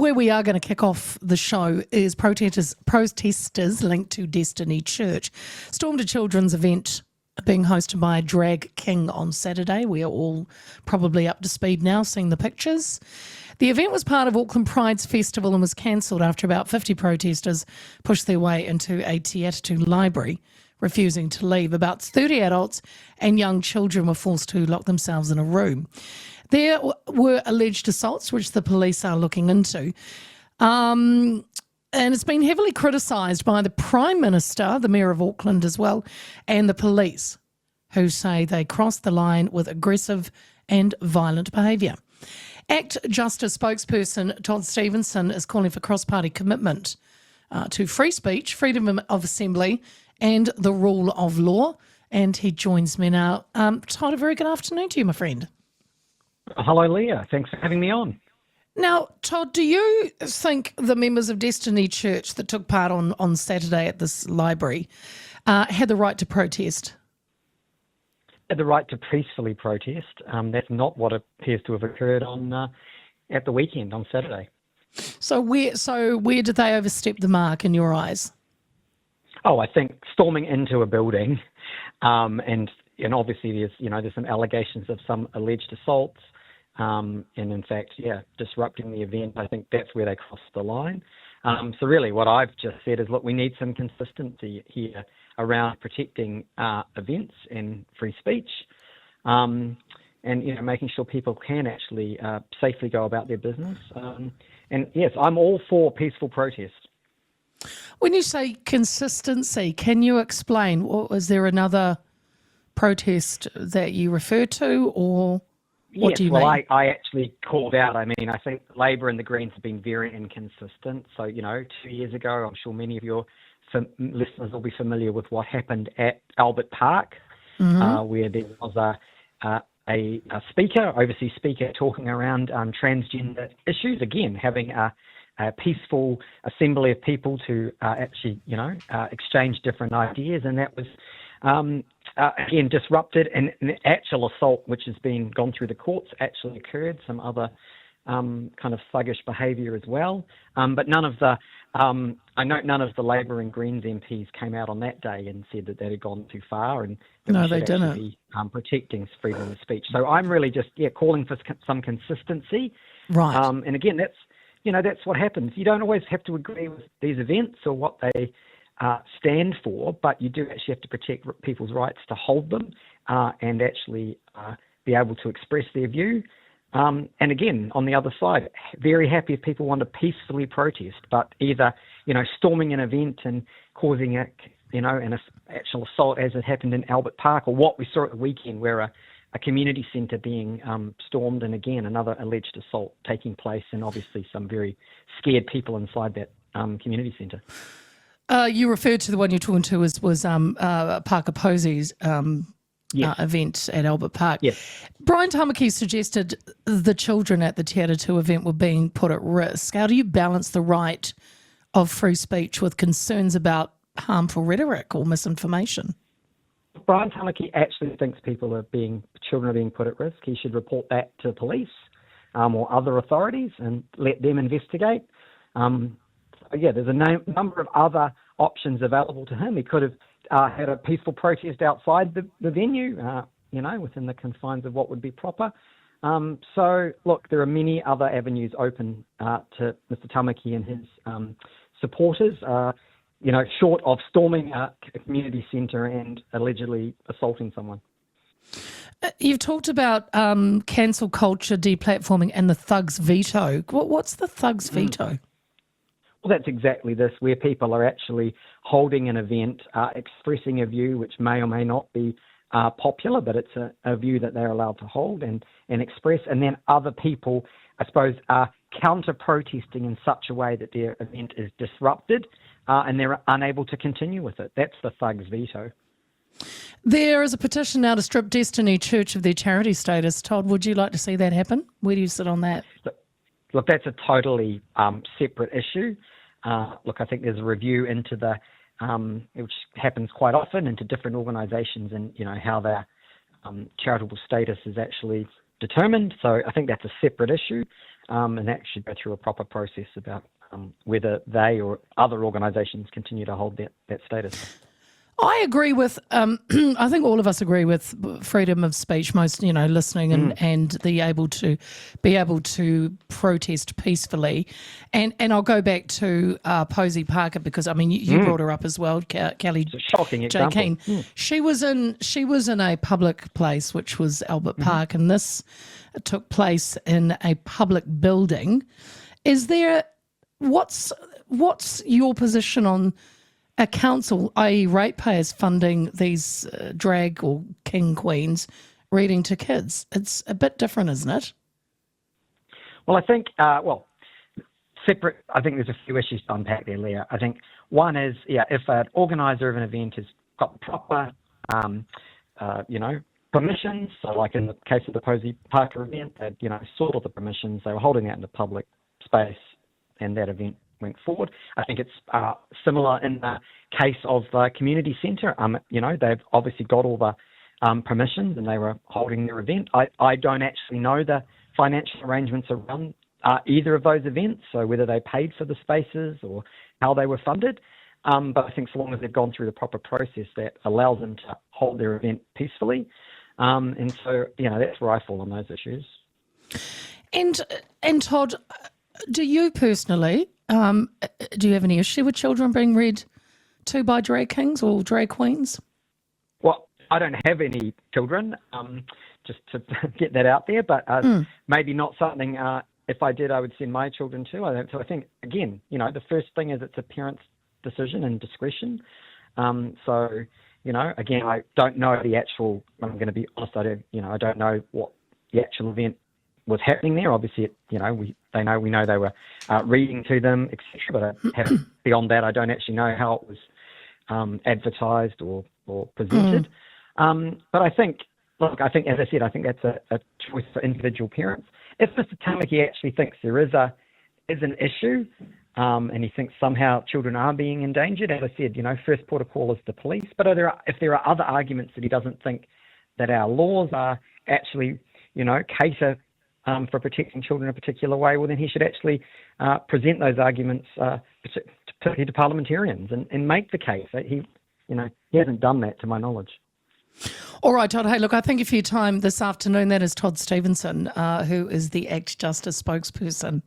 where we are going to kick off the show is protesters linked to Destiny Church stormed a children's event being hosted by Drag King on Saturday. We are all probably up to speed now, seeing the pictures. The event was part of Auckland Pride's festival and was cancelled after about 50 protesters pushed their way into a Te Atatu library, refusing to leave. About 30 adults and young children were forced to lock themselves in a room. There were alleged assaults, which the police are looking into. And it's been heavily criticised by the Prime Minister, the Mayor of Auckland as well, and the police, who say they crossed the line with aggressive and violent behaviour. Act Justice spokesperson Todd Stephenson is calling for cross-party commitment to free speech, freedom of assembly and the rule of law. And he joins me now. Todd, a very good afternoon to you, my friend. Hello, Leah. Thanks for having me on. Now, Todd, do you think the members of Destiny Church that took part on Saturday at this library had the right to protest? Had the right to peacefully protest. That's not what appears to have occurred at the weekend on Saturday. So where did they overstep the mark in your eyes? Oh, I think storming into a building, and obviously there's some allegations of some alleged assaults. And in fact, disrupting the event, I think that's where they crossed the line. So really what I've just said is, look, we need some consistency here around protecting events and free speech, and making sure people can actually safely go about their business. And yes, I'm all for peaceful protest. When you say consistency, can you explain? Was there another protest that you refer to, or what do you mean? Well, I actually called out. I mean, I think Labor and the Greens have been very inconsistent. So, 2 years ago, I'm sure many of your listeners will be familiar with what happened at Albert Park, where there was a speaker, overseas speaker, talking around transgender issues. Again, having a peaceful assembly of people to actually, exchange different ideas, and that was again disrupted, and an actual assault, which has been gone through the courts, actually occurred. Some other kind of thuggish behaviour as well, but none of the I note none of the Labor and Greens MPs came out on that day and said that had gone too far, and that no, we they should didn't. actually be protecting freedom of speech. So I'm really just calling for some consistency, Right. And again, that's what happens. You don't always have to agree with these events or what they stand for, but you do actually have to protect people's rights to hold them and actually be able to express their view. And again, on the other side, very happy if people want to peacefully protest, but either, storming an event and causing an actual assault, as it happened in Albert Park, or what we saw at the weekend, where a community centre being stormed, and again, another alleged assault taking place, and obviously some very scared people inside that community centre. You referred to the one you're talking to was Parker Posey's event at Albert Park. Yes. Brian Tamaki suggested the children at the Te Atatu event were being put at risk. How do you balance the right of free speech with concerns about harmful rhetoric or misinformation? Brian Tamaki actually thinks children are being put at risk. He should report that to police or other authorities and let them investigate. There's a number of other options available to him. He could have had a peaceful protest outside the venue, within the confines of what would be proper. So, look, there are many other avenues open to Mr. Tamaki and his supporters, short of storming a community centre and allegedly assaulting someone. You've talked about cancel culture, deplatforming, and the thugs veto. What's the thugs veto? Well, that's exactly this, where people are actually holding an event, expressing a view which may or may not be popular, but it's a view that they're allowed to hold and express, and then other people, I suppose, are counter-protesting in such a way that their event is disrupted and they're unable to continue with it. That's the thugs veto. There is a petition now to strip Destiny Church of their charity status. Todd, would you like to see that happen? Where do you sit on that? Look, that's a totally separate issue. I think there's a review into which happens quite often, into different organisations and, how their charitable status is actually determined. So I think that's a separate issue. and that should go through a proper process about whether they or other organisations continue to hold that status. I agree with, I think all of us agree with freedom of speech, most, listening and be able to protest peacefully. And I'll go back to Posey Parker because, you brought her up as well, Kelly. It's a shocking J. example. Keane. She was in a public place, which was Albert Park, and this took place in a public building. What's your position on a council, i.e. ratepayers, funding these drag or king queens reading to kids? It's a bit different, isn't it? Well, I think, separate, I think there's a few issues to unpack there, Leah. I think one is, if an organiser of an event has got proper, permissions, so like in the case of the Posey Parker event, they'd, sought all the permissions, they were holding that in the public space, and that event went forward. I think it's similar in the case of the community centre. They've obviously got all the permissions and they were holding their event. I don't actually know the financial arrangements around either of those events, so whether they paid for the spaces or how they were funded. But I think so long as they've gone through the proper process, that allows them to hold their event peacefully. And so, that's where I fall on those issues. And Todd, do you personally, do you have any issue with children being read to by drag kings or drag queens? Well, I don't have any children, just to get that out there, but maybe not something, if I did, I would send my children to. So I think, again, the first thing is it's a parent's decision and discretion. Again, I don't know the actual, I'm going to be honest, I don't know what the actual event was happening there. Obviously, we know they were reading to them, etc. But beyond that, I don't actually know how it was advertised or presented. But I think, as I said, I think that's a choice for individual parents. If Mr. Tamaki actually thinks there is an issue, and he thinks somehow children are being endangered, as I said, first port of call is the police. But if there are other arguments that he doesn't think that our laws are actually, cater for protecting children in a particular way, well, then he should actually present those arguments, particularly to parliamentarians, and make the case. He hasn't done that to my knowledge. All right, Todd. Hey, look, I thank you for your time this afternoon. That is Todd Stephenson, who is the ACT Justice spokesperson.